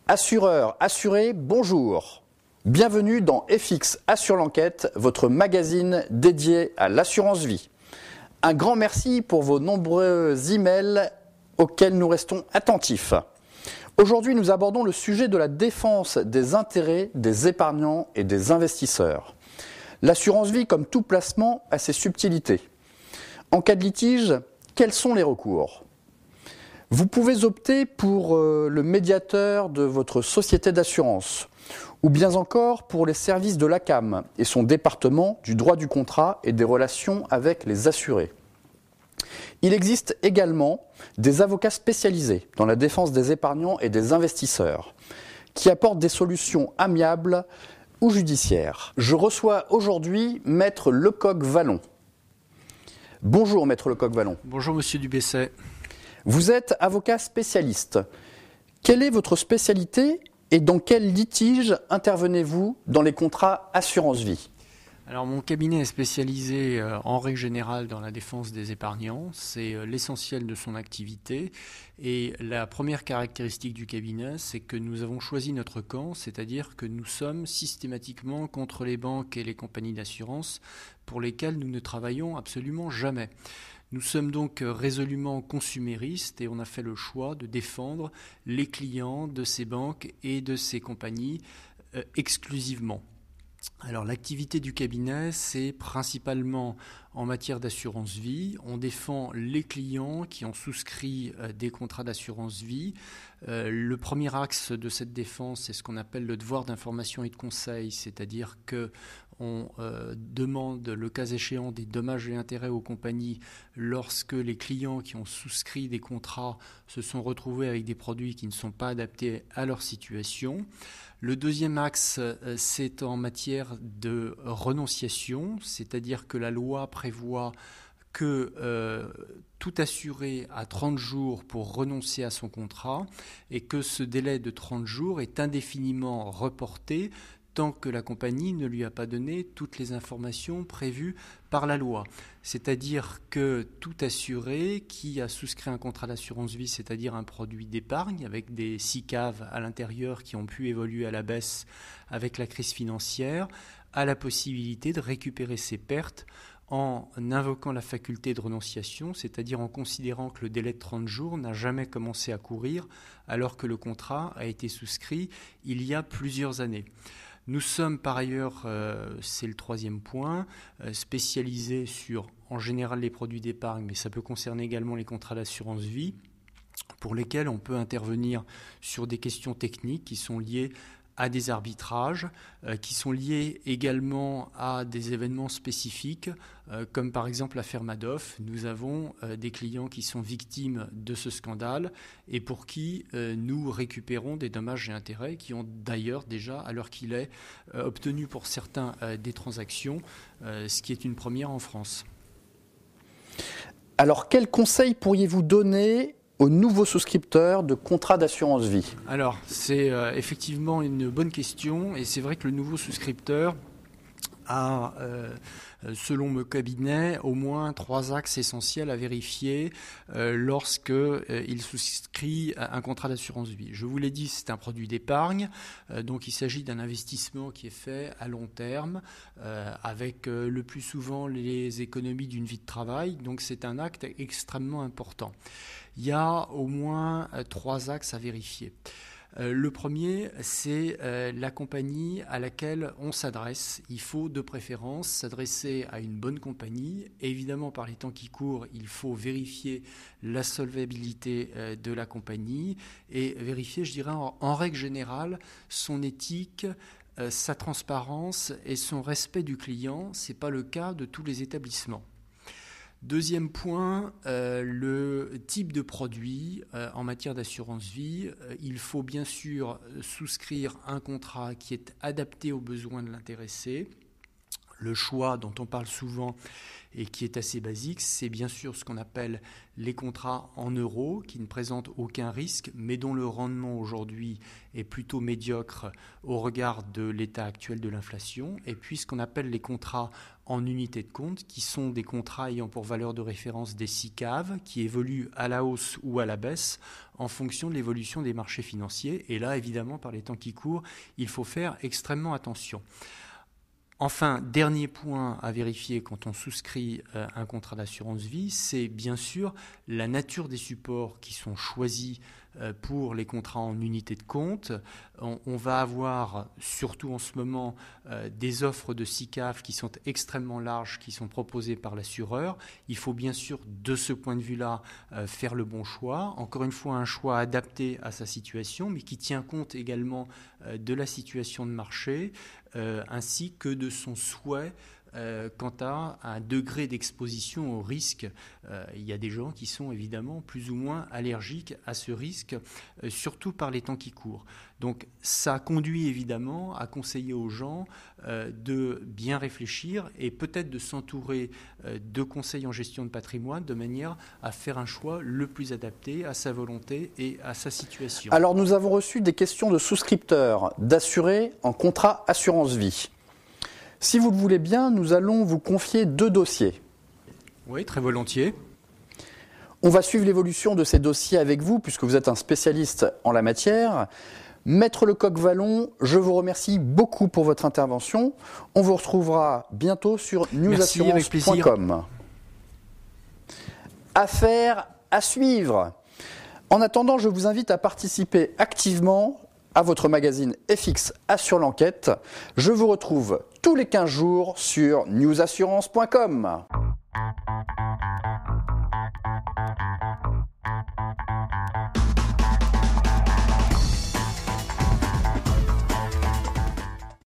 Assureurs, assurés, bonjour. Bienvenue dans FX Assure l'enquête, votre magazine dédié à l'assurance vie. Un grand merci pour vos nombreux emails auxquels nous restons attentifs. Aujourd'hui, nous abordons le sujet de la défense des intérêts des épargnants et des investisseurs. L'assurance vie, comme tout placement, a ses subtilités. En cas de litige, quels sont les recours ? Vous pouvez opter pour le médiateur de votre société d'assurance, ou bien encore pour les services de l'ACAM et son département du droit du contrat et des relations avec les assurés. Il existe également des avocats spécialisés dans la défense des épargnants et des investisseurs, qui apportent des solutions amiables ou judiciaires. Je reçois aujourd'hui Maître Lecoq-Vallon. Bonjour Maître Lecoq-Vallon. Bonjour Monsieur Dubesset. Vous êtes avocat spécialiste. Quelle est votre spécialité et dans quel litige intervenez-vous dans les contrats assurance-vie ? Alors mon cabinet est spécialisé en règle générale dans la défense des épargnants. C'est l'essentiel de son activité. Et la première caractéristique du cabinet, c'est que nous avons choisi notre camp, c'est-à-dire que nous sommes systématiquement contre les banques et les compagnies d'assurance pour lesquelles nous ne travaillons absolument jamais. Nous sommes donc résolument consuméristes et on a fait le choix de défendre les clients de ces banques et de ces compagnies exclusivement. Alors l'activité du cabinet, c'est principalement en matière d'assurance vie. On défend les clients qui ont souscrit des contrats d'assurance vie. Le premier axe de cette défense, c'est ce qu'on appelle le devoir d'information et de conseil, c'est-à-dire que on demande, le cas échéant, des dommages et intérêts aux compagnies lorsque les clients qui ont souscrit des contrats se sont retrouvés avec des produits qui ne sont pas adaptés à leur situation. Le deuxième axe, c'est en matière de renonciation, c'est-à-dire que la loi prévoit que tout assuré a 30 jours pour renoncer à son contrat et que ce délai de 30 jours est indéfiniment reporté tant que la compagnie ne lui a pas donné toutes les informations prévues par la loi. C'est-à-dire que tout assuré qui a souscrit un contrat d'assurance vie, c'est-à-dire un produit d'épargne avec des SICAV à l'intérieur qui ont pu évoluer à la baisse avec la crise financière, a la possibilité de récupérer ses pertes en invoquant la faculté de renonciation, c'est-à-dire en considérant que le délai de 30 jours n'a jamais commencé à courir alors que le contrat a été souscrit il y a plusieurs années. Nous sommes par ailleurs, c'est le troisième point, spécialisés sur en général les produits d'épargne, mais ça peut concerner également les contrats d'assurance vie, pour lesquels on peut intervenir sur des questions techniques qui sont liées à des arbitrages, qui sont liés également à des événements spécifiques, comme par exemple l'affaire Madoff. Nous avons des clients qui sont victimes de ce scandale et pour qui nous récupérons des dommages et intérêts qui ont d'ailleurs déjà, à l'heure qu'il est, obtenu pour certains des transactions, ce qui est une première en France. Alors, quels conseils pourriez-vous donner aux nouveaux souscripteurs de contrats d'assurance vie ? Alors, c'est effectivement une bonne question et c'est vrai que le nouveau souscripteur a, selon mon cabinet, au moins 3 axes essentiels à vérifier lorsqu'il souscrit un contrat d'assurance vie. Je vous l'ai dit, c'est un produit d'épargne, donc il s'agit d'un investissement qui est fait à long terme, avec le plus souvent les économies d'une vie de travail, donc c'est un acte extrêmement important. Il y a au moins 3 axes à vérifier. Le premier, c'est la compagnie à laquelle on s'adresse. Il faut de préférence s'adresser à une bonne compagnie. Évidemment, par les temps qui courent, il faut vérifier la solvabilité de la compagnie et vérifier, je dirais, en règle générale, son éthique, sa transparence et son respect du client. Ce n'est pas le cas de tous les établissements. Deuxième point, le type de produit en matière d'assurance vie. Il faut bien sûr souscrire un contrat qui est adapté aux besoins de l'intéressé. Le choix dont on parle souvent et qui est assez basique, c'est bien sûr ce qu'on appelle les contrats en euros qui ne présentent aucun risque mais dont le rendement aujourd'hui est plutôt médiocre au regard de l'état actuel de l'inflation, et puis ce qu'on appelle les contrats en unités de compte qui sont des contrats ayant pour valeur de référence des SICAV qui évoluent à la hausse ou à la baisse en fonction de l'évolution des marchés financiers, et là évidemment par les temps qui courent il faut faire extrêmement attention. Enfin, dernier point à vérifier quand on souscrit un contrat d'assurance vie, c'est bien sûr la nature des supports qui sont choisis pour les contrats en unité de compte. On va avoir, surtout en ce moment, des offres de SICAV qui sont extrêmement larges, qui sont proposées par l'assureur. Il faut bien sûr, de ce point de vue-là, faire le bon choix. Encore une fois, un choix adapté à sa situation, mais qui tient compte également de la situation de marché, ainsi que de son souhait quant à un degré d'exposition au risque. Il y a des gens qui sont évidemment plus ou moins allergiques à ce risque, surtout par les temps qui courent. Donc ça conduit évidemment à conseiller aux gens de bien réfléchir et peut-être de s'entourer de conseils en gestion de patrimoine de manière à faire un choix le plus adapté à sa volonté et à sa situation. Alors nous avons reçu des questions de souscripteurs d'assurés en contrat assurance vie. Si vous le voulez bien, nous allons vous confier 2 dossiers. Oui, très volontiers. On va suivre l'évolution de ces dossiers avec vous, puisque vous êtes un spécialiste en la matière. Maître Lecoq-Vallon, je vous remercie beaucoup pour votre intervention. On vous retrouvera bientôt sur newsassurance.com. Affaire à suivre. En attendant, je vous invite à participer activement à votre magazine FX Assure l'enquête. Je vous retrouve tous les 15 jours sur newsassurance.com.